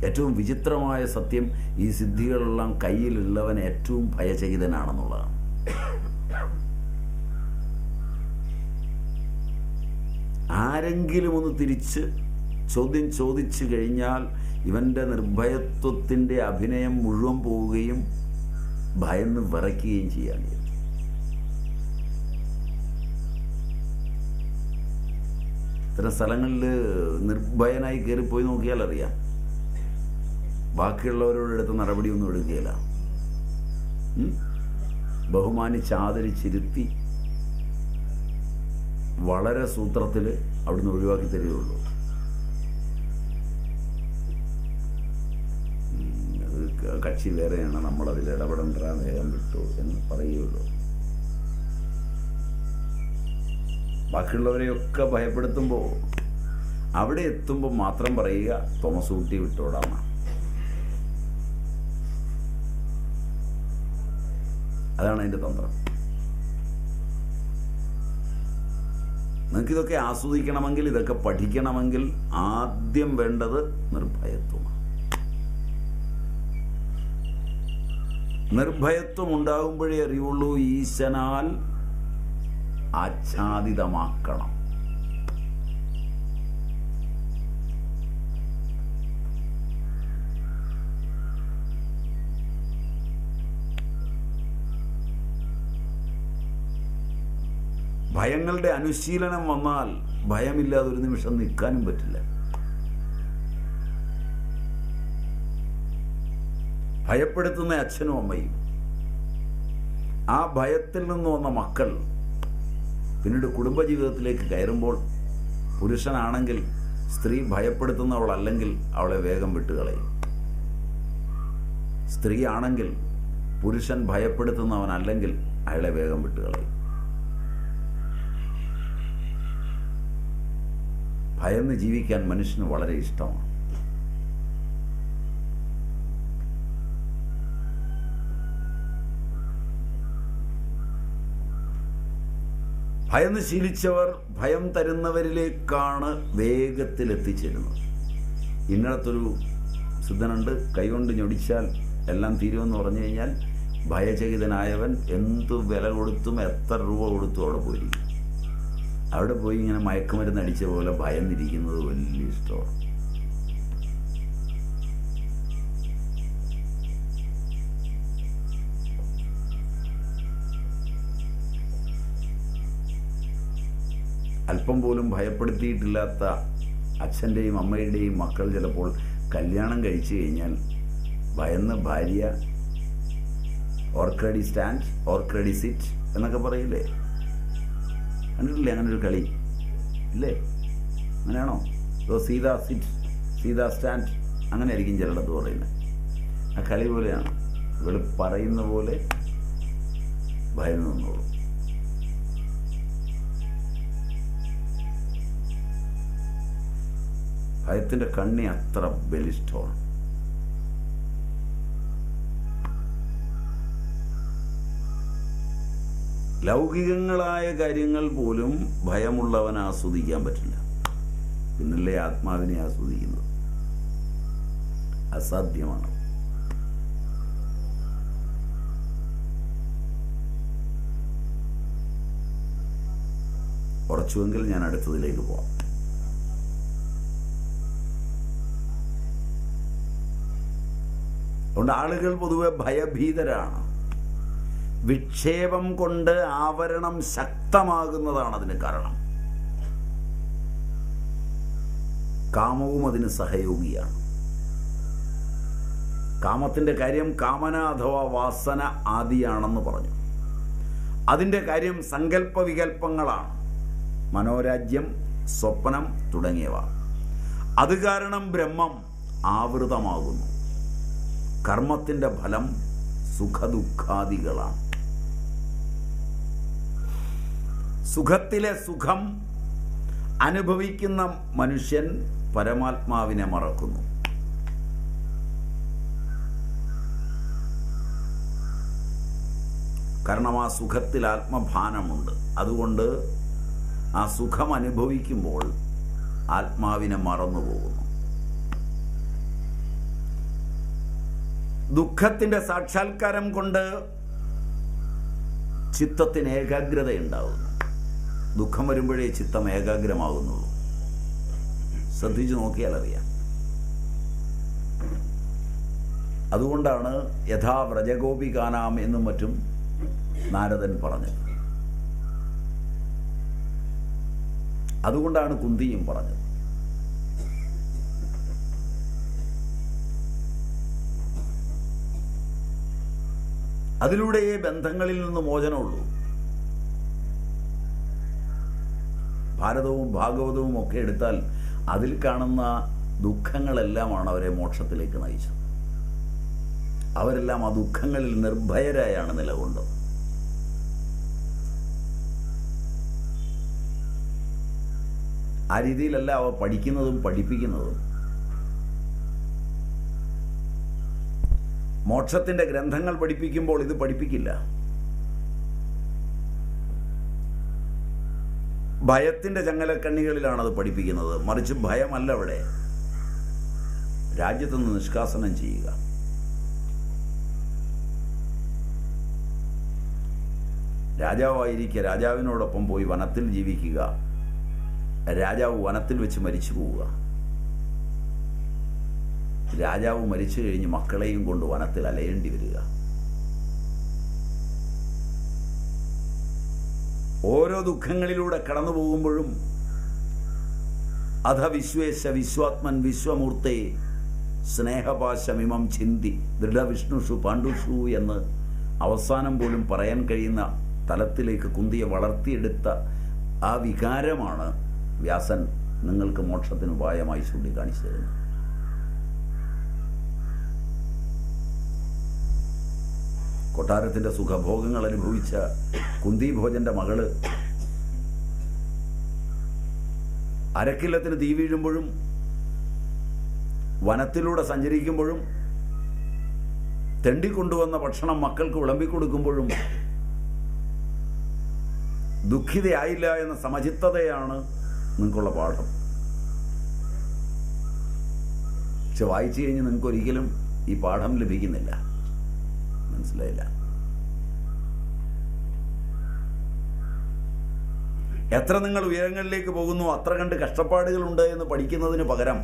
ഏറ്റവും വിചിത്രമായ സത്യം, ഈ സിദ്ധികളെല്ലാം കയ്യിലുള്ളവൻ ഏറ്റവും ഭയചകിതനാണെന്നുള്ളതാണ്. ആരെങ്കിലും ഒന്ന് തിരിച്ച് ചോദ്യം ചോദിച്ചു കഴിഞ്ഞാൽ ഇവൻ്റെ നിർഭയത്വത്തിൻ്റെ അഭിനയം മുഴുവൻ പോവുകയും ഭയന്ന് വിറയ്ക്കുകയും ചെയ്യാൻ കഴിയും. ഇത്തരം സ്ഥലങ്ങളിൽ നിർഭയനായി കയറിപ്പോയി നോക്കിയാൽ അറിയാം, ബാക്കിയുള്ളവരോടെടുത്ത് നടപടിയൊന്നും എടുക്കുകയില്ല. ബഹുമാനിച്ച് ആദരിച്ചിരുത്തി വളരെ സൂത്രത്തിൽ അവിടുന്ന് ഒഴിവാക്കി തരികയുള്ളൂ. കക്ഷി വേറെയാണ്, നമ്മളതിൽ ഇടപെടേണ്ട, വേഗം വിട്ടു എന്ന് പറയുകയുള്ളൂ. ബാക്കിയുള്ളവരെയൊക്കെ ഭയപ്പെടുത്തുമ്പോൾ അവിടെ എത്തുമ്പോൾ മാത്രം പറയുക തോമസ് ഊട്ടി വിട്ടോടാണ്. അതാണ് അതിൻ്റെ തന്ത്രം. നിങ്ങൾക്കിതൊക്കെ ആസ്വദിക്കണമെങ്കിൽ, ഇതൊക്കെ പഠിക്കണമെങ്കിൽ ആദ്യം വേണ്ടത് നിർഭയത്വമാണ്. നിർഭയത്വം ഉണ്ടാകുമ്പോഴേ അറിയുള്ളൂ ഈശനാൽ ആച്ഛാദിതമാക്കണം. ഭയങ്ങളുടെ അനുശീലനം വന്നാൽ ഭയമില്ലാതെ ഒരു നിമിഷം നിൽക്കാനും പറ്റില്ല. ഭയപ്പെടുത്തുന്ന അച്ഛനും അമ്മയും, ആ ഭയത്തിൽ നിന്ന് വന്ന മക്കൾ പിന്നീട് കുടുംബജീവിതത്തിലേക്ക് കയറുമ്പോൾ, പുരുഷനാണെങ്കിൽ സ്ത്രീ ഭയപ്പെടുത്തുന്നവളല്ലെങ്കിൽ അവളെ വേഗം വിട്ടുകളയും. സ്ത്രീ ആണെങ്കിൽ പുരുഷൻ ഭയപ്പെടുത്തുന്നവനല്ലെങ്കിൽ അയാളെ വേഗം വിട്ടുകളയും. ഭയന്ന് ജീവിക്കാൻ മനുഷ്യന് വളരെ ഇഷ്ടമാണ്. ഭയന്ന് ശീലിച്ചവർ ഭയം തരുന്നവരിലേക്കാണ് വേഗത്തിൽ എത്തിച്ചേരുന്നത്. ഇന്നടത്തൊരു സിദ്ധനുണ്ട്, കൈകൊണ്ട് ഞൊടിച്ചാൽ എല്ലാം തീരുമെന്ന് പറഞ്ഞു കഴിഞ്ഞാൽ ഭയചകിതനായവൻ എന്തു വില കൊടുത്തും എത്ര രൂപ കൊടുത്തും അവിടെ പോയിരിക്കും. അവിടെ പോയി ഇങ്ങനെ മയക്കുമരുന്ന് അടിച്ച പോലെ ഭയന്നിരിക്കുന്നത് വലിയ ഇഷ്ടമാണ്. അല്പം പോലും ഭയപ്പെടുത്തിയിട്ടില്ലാത്ത അച്ഛൻ്റെയും അമ്മയുടെയും മക്കൾ ചിലപ്പോൾ കല്യാണം കഴിച്ചു കഴിഞ്ഞാൽ ഭയന്ന് ഭാര്യ ഓർക്രഡി സ്റ്റാൻഡ് ഓർക്രഡി സിറ്റ് എന്നൊക്കെ പറയില്ലേ? കണ്ടിട്ടില്ലേ അങ്ങനൊരു കളി ഇല്ലേ? അങ്ങനെയാണോ? അതോ സീതാ സിറ്റ്, സീതാ സ്റ്റാൻഡ്, അങ്ങനെ ആയിരിക്കും ചിലടത്ത് പറയുന്നത്. ആ കളി പോലെയാണ്. ഇവൾ പറയുന്ന പോലെ ഭയന്ന് നിന്നോളൂ. ഭയത്തിൻ്റെ കണ്ണി അത്ര ബലിഷ്ഠമാണ്. ലൗകികങ്ങളായ കാര്യങ്ങൾ പോലും ഭയമുള്ളവന് ആസ്വദിക്കാൻ പറ്റില്ല. പിന്നല്ലേ ആത്മാവിനെ ആസ്വദിക്കുന്നത്? അസാധ്യമാണ്. ഉറച്ചുവെങ്കിൽ ഞാൻ അടുത്തതിലേക്ക് പോവാം. അതുകൊണ്ട് ആളുകൾ പൊതുവെ ഭയഭീതരാണ്. വിക്ഷേപം കൊണ്ട് ആവരണം ശക്തമാകുന്നതാണ് അതിന് കാരണം. കാമവും അതിന് സഹയോഗിയാണ്. കാമത്തിൻ്റെ കാര്യം കാമന അഥവാ വാസന ആദിയാണെന്ന് പറഞ്ഞു. അതിൻ്റെ കാര്യം സങ്കല്പ വികല്പങ്ങളാണ്, മനോരാജ്യം, സ്വപ്നം തുടങ്ങിയവ. അത് കാരണം ബ്രഹ്മം ആവൃതമാകുന്നു. കർമ്മത്തിൻ്റെ ഫലം സുഖദുഃഖാദികളാണ്. സുഖത്തിലെ സുഖം അനുഭവിക്കുന്ന മനുഷ്യൻ പരമാത്മാവിനെ മറക്കുന്നു. കാരണം ആ സുഖത്തിൽ ആത്മഭാനമുണ്ട്. അതുകൊണ്ട് ആ സുഖം അനുഭവിക്കുമ്പോൾ ആത്മാവിനെ മറന്നുപോകുന്നു. ദുഃഖത്തിൻ്റെ സാക്ഷാത്കാരം കൊണ്ട് ചിത്തത്തിന് ഏകാഗ്രത ഉണ്ടാകുന്നു. ദുഃഖം വരുമ്പോഴേ ചിത്തം ഏകാഗ്രമാകുന്നുള്ളൂ. ശ്രദ്ധിച്ചു നോക്കിയാൽ അറിയാം. അതുകൊണ്ടാണ് യഥാ വ്രജഗോപികാനാം എന്നും മറ്റും നാരദൻ പറഞ്ഞത്. അതുകൊണ്ടാണ് കുന്തിയും പറഞ്ഞത്. അതിലൂടെയേ ബന്ധങ്ങളിൽ നിന്ന് മോചനമുള്ളൂ. ഭാരതവും ഭാഗവതവും ഒക്കെ എടുത്താൽ അതിൽ കാണുന്ന ദുഃഖങ്ങളെല്ലാമാണ് അവരെ മോക്ഷത്തിലേക്ക് നയിച്ചത്. അവരെല്ലാം ആ ദുഃഖങ്ങളിൽ നിർഭയരായാണ് നിലകൊണ്ടത്. ആ രീതിയിലല്ല അവ പഠിക്കുന്നതും പഠിപ്പിക്കുന്നതും. മോക്ഷത്തിന്റെ ഗ്രന്ഥങ്ങൾ പഠിപ്പിക്കുമ്പോൾ ഇത് പഠിപ്പിക്കില്ല. ഭയത്തിന്റെ ചങ്ങലക്കണ്ണികളിലാണ് അത് പഠിപ്പിക്കുന്നത്. മറിച്ച് ഭയമല്ല അവിടെ, രാജ്യത്തു നിന്ന് നിഷ്കാസനം ചെയ്യുക. രാജാവായിരിക്കുക, രാജാവിനോടൊപ്പം പോയി വനത്തിൽ ജീവിക്കുക. രാജാവ് വനത്തിൽ വെച്ച് മരിച്ചു പോവുക. രാജാവ് മരിച്ചു കഴിഞ്ഞ് മക്കളെയും കൊണ്ട് വനത്തിൽ അലയേണ്ടി വരിക. ഓരോ ദുഃഖങ്ങളിലൂടെ കടന്നു പോകുമ്പോഴും അധ വിശ്വേശ വിശ്വാത്മൻ വിശ്വമൂർത്തേ സ്നേഹപാശമിമം ചിന്തി ദൃഢവിഷ്ണുഷു പാണ്ഡുഷു എന്ന് അവസാനം പോലും പറയാൻ കഴിയുന്ന തലത്തിലേക്ക് കുന്തിയെ വളർത്തിയെടുത്ത ആ വികാരമാണ് വ്യാസൻ നിങ്ങൾക്ക് മോക്ഷത്തിന് ഉപായമായി ചൂണ്ടിക്കാണിച്ചു തരുന്നത്. കൊട്ടാരത്തിന്റെ സുഖഭോഗങ്ങൾ അനുഭവിച്ച കുന്തിഭോജന്റെ മകള് അരക്കില്ലത്തിന് തീ വീഴുമ്പോഴും വനത്തിലൂടെ സഞ്ചരിക്കുമ്പോഴും തെണ്ടിക്കൊണ്ടുവന്ന ഭക്ഷണം മക്കൾക്ക് വിളമ്പിക്കൊടുക്കുമ്പോഴും ദുഃഖിതയായില്ല എന്ന സമചിത്തതയാണ് നിങ്ങൾക്കുള്ള പാഠം. പക്ഷെ വായിച്ചു കഴിഞ്ഞ് നിങ്ങൾക്ക് ഒരിക്കലും ഈ പാഠം ലഭിക്കുന്നില്ല. മനസ്സിലായില്ല? എത്ര നിങ്ങൾ ഉയരങ്ങളിലേക്ക് പോകുന്നു അത്ര കണ്ട് കഷ്ടപ്പാടുകളുണ്ട് എന്ന് പഠിക്കുന്നതിന് പകരം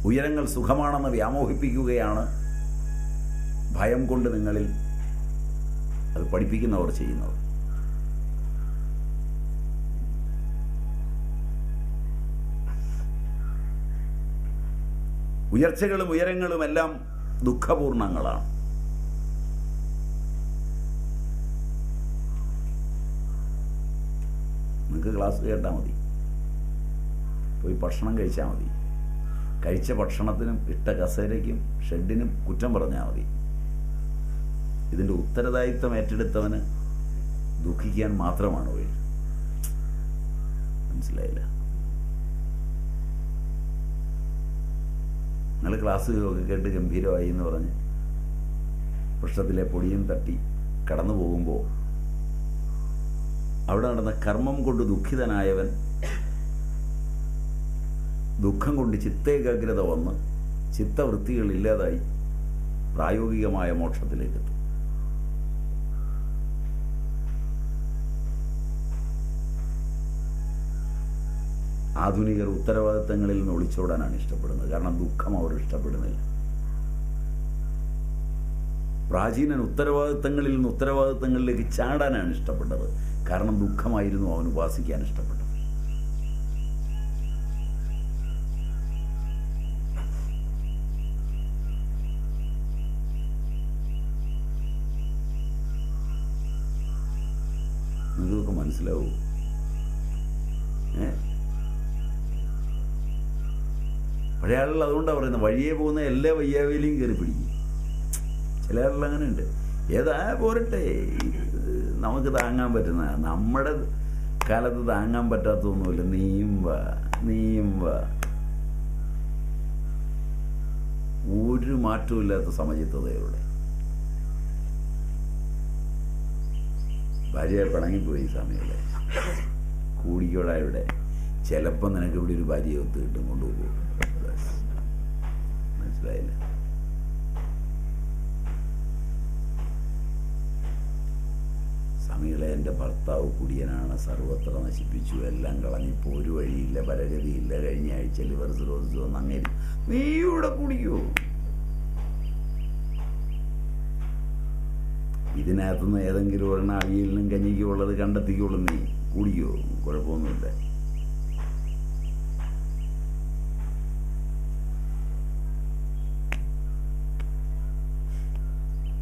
ഉയരങ്ങൾ സുഖമാണെന്ന് വ്യാമോഹിപ്പിക്കുകയാണ് ഭയം കൊണ്ട് നിങ്ങളിൽ അത് പഠിപ്പിക്കുന്നവർ ചെയ്യുന്നത്. ഉയർച്ചകളും ഉയരങ്ങളും എല്ലാം ദുഃഖപൂർണങ്ങളാണ്. നിങ്ങൾക്ക് ക്ലാസ് കേട്ടാൽ മതി, പോയി ഭക്ഷണം കഴിച്ചാൽ മതി. കഴിച്ച ഭക്ഷണത്തിനും ഇട്ട കസേരയ്ക്കും ഷെഡിനും കുറ്റം പറഞ്ഞാൽ മതി. ഇതിൻ്റെ ഉത്തരദായിത്വം ഏറ്റെടുത്തവന് ദുഃഖിക്കാൻ മാത്രമാണ് വഴി. മനസ്സിലായില്ല? നിങ്ങൾ ക്ലാസ് ഒക്കെ കേട്ട് ഗംഭീരമായി എന്ന് പറഞ്ഞ് വൃക്ഷത്തിലെ പൊടിയും തട്ടി കടന്നു പോകുമ്പോൾ അവിടെ നടന്ന കർമ്മം കൊണ്ട് ദുഃഖിതനായവൻ ദുഃഖം കൊണ്ട് ചിത്തേകാഗ്രത വന്ന് ചിത്തവൃത്തികൾ ഇല്ലാതായി പ്രായോഗികമായ മോക്ഷത്തിലേക്ക് എത്തും. ആധുനികർ ഉത്തരവാദിത്തങ്ങളിൽ നിന്ന് ഒളിച്ചോടാനാണ് ഇഷ്ടപ്പെടുന്നത്. കാരണം ദുഃഖം അവർ ഇഷ്ടപ്പെടുന്നില്ല. പ്രാചീനൻ ഉത്തരവാദിത്തങ്ങളിൽ നിന്ന് ഉത്തരവാദിത്തങ്ങളിലേക്ക് ചാടാനാണ് ഇഷ്ടപ്പെട്ടത്. കാരണം ദുഃഖമായിരുന്നു അവൻ ഉപാസിക്കാൻ ഇഷ്ടപ്പെട്ടത്. നിങ്ങൾക്കൊക്കെ മനസ്സിലാവൂ? പഴയ ആളുകൾ അതുകൊണ്ടാണ് പറയുന്നത് വഴിയെ പോകുന്ന എല്ലാ വയ്യാവേലിയും കയറി പിടിക്കും. ചില ആളുകൾ അങ്ങനെ ഉണ്ട്. ഏതാ പോരട്ടെ, നമുക്ക് താങ്ങാൻ പറ്റുന്ന, നമ്മുടെ കാലത്ത് താങ്ങാൻ പറ്റാത്തൊന്നുമില്ല, നീയും വാ. ഒരു മാറ്റവും ഇല്ലാത്ത സമചിത്തതയോടെ ഭാര്യ പിണങ്ങിപ്പോയി സമയല്ലേ, കൂടിക്കോടാ ഇവിടെ, ചിലപ്പോൾ നിനക്ക് ഇവിടെ ഒരു ഭാര്യയെ ഒത്ത് കിട്ടും, കൊണ്ടുപോകും. മനസ്സിലായില്ല? സ്വാമികളെ, എൻ്റെ ഭർത്താവ് കുടിയനാണ്, സർവത്ര നശിപ്പിച്ചു, എല്ലാം കളഞ്ഞിപ്പോൾ ഒരു വഴിയില്ല, പരഗതിയില്ല, കഴിഞ്ഞ ആഴ്ച ലിവർ സിറോസിസ് വന്ന് അങ്ങനെ നീ ഇവിടെ കുടിക്കുമോ? ഇതിനകത്തുനിന്ന് ഏതെങ്കിലും ഒരെണ്ണം അവിയലിനും കഞ്ഞിക്കും ഉള്ളത് കണ്ടെത്തിക്കുള്ളൂ, നീ കുടിക്കുമോ? കുഴപ്പമൊന്നുമില്ല.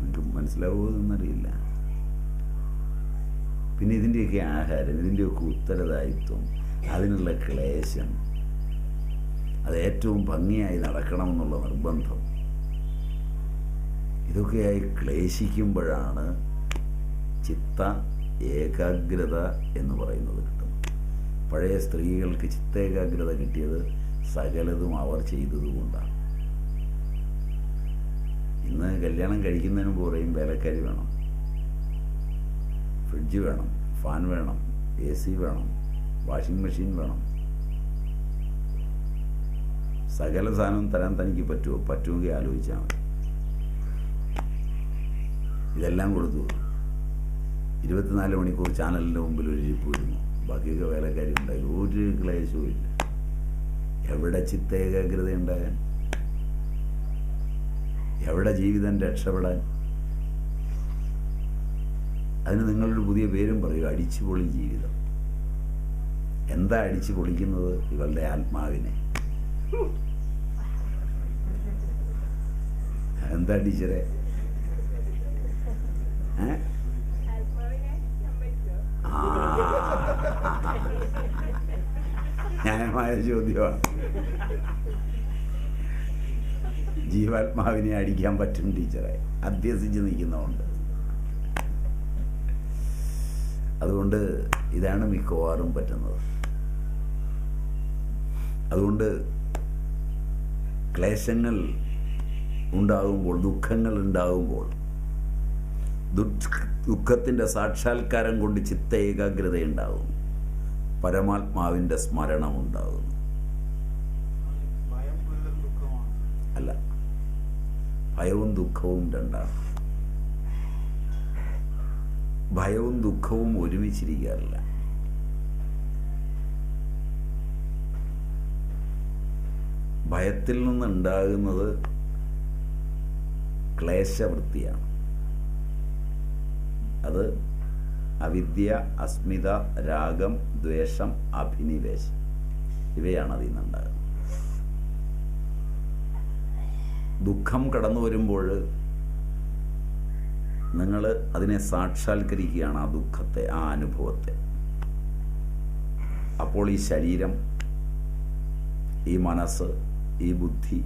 നിങ്ങൾക്ക് മനസ്സിലാവുമെന്നറിയില്ല. പിന്നെ ഇതിൻ്റെയൊക്കെ ആഹാരം, ഇതിൻ്റെയൊക്കെ ഉത്തരദായിത്വം, അതിനുള്ള ക്ലേശം, അത് ഏറ്റവും ഭംഗിയായി നടക്കണമെന്നുള്ള നിർബന്ധം, ഇതൊക്കെയായി ക്ലേശിക്കുമ്പോഴാണ് ചിത്ത ഏകാഗ്രത എന്ന് പറയുന്നത് കിട്ടുന്നത്. പഴയ സ്ത്രീകൾക്ക് ചിത്തേകാഗ്രത കിട്ടിയത് സകലതും അവർ ചെയ്തതുകൊണ്ടാണ്. ഇന്ന് കല്യാണം കഴിക്കുന്നതിന് മുമ്പ് പറയും വേലക്കാരി വേണം, ഫ്രിഡ്ജ് വേണം, ഫാൻ വേണം, AC വേണം, വാഷിംഗ് മെഷീൻ വേണം, സകല സാധനവും തരാൻ തനിക്ക് പറ്റുമോ? പറ്റുമെങ്കിൽ ആലോചിച്ചാൽ മതി. ഇതെല്ലാം കൊടുത്തു 24 മണിക്കൂർ ചാനലിൻ്റെ മുമ്പിൽ ഒരു ഇരിപ്പ് വരുന്നു, ബാക്കിയൊക്കെ വേലക്കാരി ഉണ്ടായി, ഒരു ക്ലേശവും ഇല്ല. എവിടെ ചിത്ത ഏകാഗ്രത ഉണ്ടാകാൻ? എവിടെ ജീവിതം രക്ഷപ്പെടാൻ? അതിന് നിങ്ങളൊരു പുതിയ പേരും പറയൂ, അടിച്ചുപൊളി ജീവിതം. എന്താ അടിച്ചു പൊളിക്കുന്നത്? ഇവളുടെ ആത്മാവിനെ. എന്താ ടീച്ചറെ? ന്യായമായ ചോദ്യമാണ്. ജീവാത്മാവിനെ അടിക്കാൻ പറ്റും ടീച്ചറെ, അഭ്യസിച്ച് നിൽക്കുന്നതുകൊണ്ട്. അതുകൊണ്ട് ഇതാണ് മിക്കവാറും പറ്റുന്നത്. അതുകൊണ്ട് ക്ലേശങ്ങൾ ഉണ്ടാകുമ്പോൾ, ദുഃഖങ്ങൾ ഉണ്ടാകുമ്പോൾ, ദുഃഖത്തിൻ്റെ സാക്ഷാത്കാരം കൊണ്ട് ചിത്ത ഏകാഗ്രത ഉണ്ടാകും, പരമാത്മാവിൻ്റെ സ്മരണം ഉണ്ടാകുന്നു. അല്ല, ഭയവും ദുഃഖവും രണ്ടാണ്. ഭയവും ദുഃഖവും ഒരുമിച്ചിരിക്കാറില്ല. ഭയത്തിൽ നിന്നുണ്ടാകുന്നത് ക്ലേശവൃത്തിയാണ്. അത് അവിദ്യ, അസ്മിത, രാഗം, ദ്വേഷം, അഭിനിവേശം, ഇവയാണ് അതിൽ നിന്നുണ്ടാകുന്നത്. ദുഃഖം കടന്നു വരുമ്പോൾ നിങ്ങൾ അതിനെ സാക്ഷാത്കരിക്കുകയാണ്, ആ ദുഃഖത്തെ, ആ അനുഭവത്തെ. അപ്പോൾ ഈ ശരീരം, ഈ മനസ്സ്, ഈ ബുദ്ധി,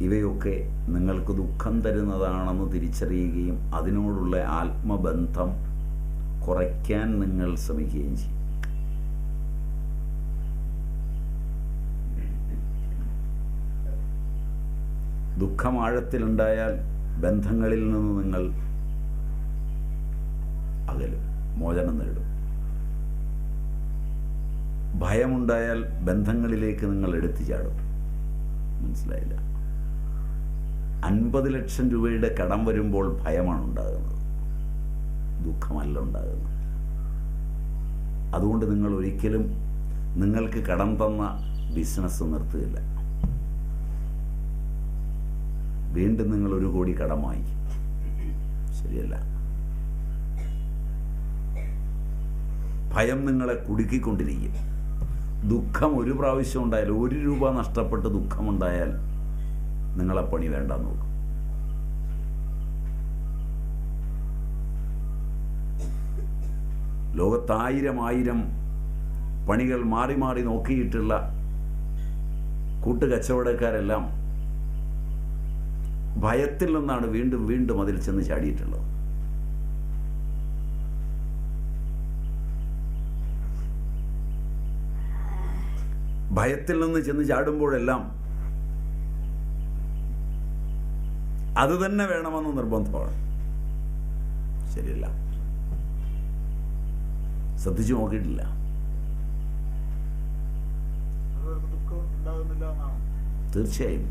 ഇവയൊക്കെ നിങ്ങൾക്ക് ദുഃഖം തരുന്നതാണെന്ന് തിരിച്ചറിയുകയും അതിനോടുള്ള ആത്മബന്ധം കുറയ്ക്കാൻ നിങ്ങൾ ശ്രമിക്കുകയും ചെയ്യും. ദുഃഖം ആഴത്തിലുണ്ടായാൽ ബന്ധങ്ങളിൽ നിന്ന് നിങ്ങൾ അകലും, മോചനം നേടും. ഭയമുണ്ടായാൽ ബന്ധങ്ങളിലേക്ക് നിങ്ങൾ എടുത്തു ചാടും. മനസ്സിലായില്ല? 50 ലക്ഷം രൂപയുടെ കടം വരുമ്പോൾ ഭയമാണ് ഉണ്ടാകുന്നത്, ദുഃഖമല്ല ഉണ്ടാകുന്നത്. അതുകൊണ്ട് നിങ്ങൾ ഒരിക്കലും നിങ്ങൾക്ക് കടം തന്ന ബിസിനസ് നിർത്തുകയില്ല. വീണ്ടും നിങ്ങൾ 1 കോടി കടം വാങ്ങിക്കും. ശരിയല്ല? ഭയം നിങ്ങളെ കുടുക്കിക്കൊണ്ടിരിക്കും. ദുഃഖം ഒരു പ്രാവശ്യം ഉണ്ടായാൽ, 1 രൂപ നഷ്ടപ്പെട്ട് ദുഃഖമുണ്ടായാൽ നിങ്ങളെ പണി വേണ്ടെന്ന് നോക്കും. ലോകത്ത് 1000 പണികൾ മാറി മാറി നോക്കിയിട്ടുള്ള കൂട്ടുകച്ചവടക്കാരെല്ലാം ഭയത്തിൽ നിന്നാണ് വീണ്ടും വീണ്ടും അതിൽ ചെന്ന് ചാടിയിട്ടുള്ളത്. ഭയത്തിൽ നിന്ന് ചെന്ന് ചാടുമ്പോഴെല്ലാം അത് തന്നെ വേണമെന്ന് നിർബന്ധമാണ്. ശരിയല്ല? ശ്രദ്ധിച്ചു നോക്കിയിട്ടില്ല? തീർച്ചയായും